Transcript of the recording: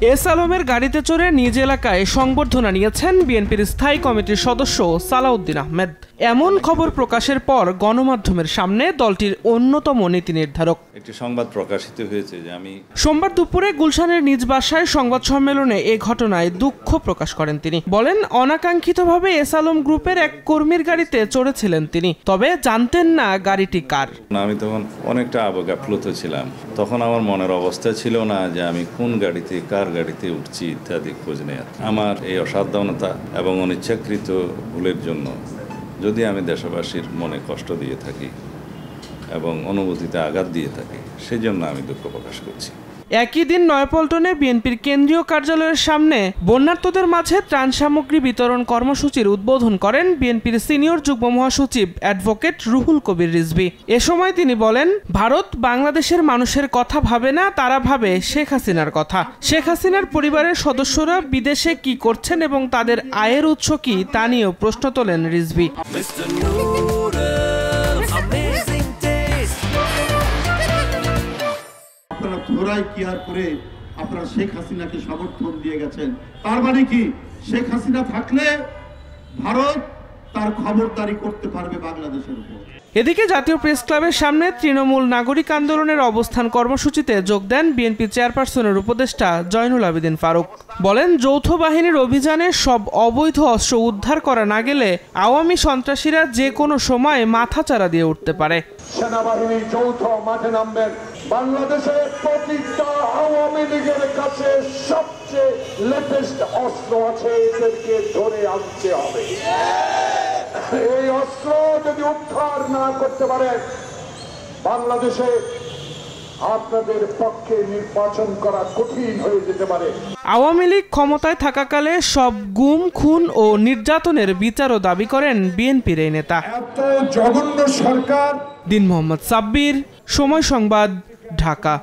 S আলমের গাড়িতে চড়ে নিজ এলাকায় সংবর্ধনা নিয়েছেন বিএনপির স্থায়ী কমিটির সদস্য সালাউদ্দিন আহমেদ। এমন খবর প্রকাশের পর গণমাধ্যমের সামনে দলটির অন্যতম নীতি নির্ধারক একটি সংবাদ প্রকাশিত হয়েছে যে আমি সোমবার দুপুরে গুলশানের নিজ বাসায় সংবাদ সম্মেলনে এ ঘটনায় দুঃখ প্রকাশ করেন তিনি। বলেন, অনাকাঙ্ক্ষিতভাবে এস আলম গ্রুপের এক কর্মীর গাড়িতে চড়েছিলেন তিনি, তবে জানতেন না গাড়িটি কার। আমি তখন অনেকটা আবেগাপ্লুত ছিলাম। তখন আমার মনের অবস্থা ছিল না যে আমি কোন গাড়িতে কার গাড়িতে উঠছি ইত্যাদি খোঁজ নেয়ার। আমার এই অসাবধানতা এবং অনিচ্ছাকৃত ভুলের জন্য যদি আমি দেশবাসীর মনে কষ্ট দিয়ে থাকি এবং অনুভূতিতে আঘাত দিয়ে থাকি, সেজন্য আমি দুঃখ প্রকাশ করছি। একই দিন নয়াপল্টনে বিএনপির কেন্দ্রীয় কার্যালয়ের সামনে বন্যার্তদের মাঝে ত্রাণ সামগ্রী বিতরণ কর্মসূচির উদ্বোধন করেন বিএনপির সিনিয়র যুগ্ম মহাসচিব অ্যাডভোকেট রুহুল কবির রিজভী। এ সময় তিনি বলেন, ভারত বাংলাদেশের মানুষের কথা ভাবে না, তারা ভাবে শেখ হাসিনার কথা। শেখ হাসিনার পরিবারের সদস্যরা বিদেশে কি করছেন এবং তাদের আয়ের উৎস কি তা নিয়েও প্রশ্ন তোলেন রিজভী। ধরাই কেয়ার করে আপনারা শেখ হাসিনাকে সমর্থন দিয়ে গেছেন, তার মানে কি শেখ হাসিনা থাকলে ভারত তার খবরদারি করতে পারবে বাংলাদেশের উপর। এদিকে জাতীয় প্রেস ক্লাবের সামনে তৃণমূল নাগরিক আন্দোলনের অবস্থান কর্মসূচিতে যোগ দেন বিএনপি চেয়ারপারসনের উপদেষ্টা জয়নুল আবেদিন ফারুক। বলেন, যৌথ বাহিনীর অভিযানে সব অবৈধ অস্ত্র উদ্ধার করা না গেলে আওয়ামী সন্ত্রাসীরা যে কোনো সময় মাথাচাড়া দিয়ে উঠতে পারে। সেনাবাহিনী যৌথ মাঠে নামবেন। বাংলাদেশের প্রতিটা আওয়ামী লীগের কাছে সবচেয়ে লেটেস্ট অস্ত্র আছে, এদেরকে ধরে আনতে হবে। এই অস্ত্র যদি উদ্ধার না করতে পারে, বাংলাদেশে আপনাদের পক্ষে নির্বাচন করা কঠিন হয়ে যেতে পারে। আওয়ামী লীগ ক্ষমতায় থাকাকালে সব গুম, খুন ও নির্যাতনের বিচারও দাবি করেন বিএনপির এই নেতা। এত জঘন্য সরকার। দিন মোহাম্মদ সাব্বির, সময় সংবাদ, ঢাকা।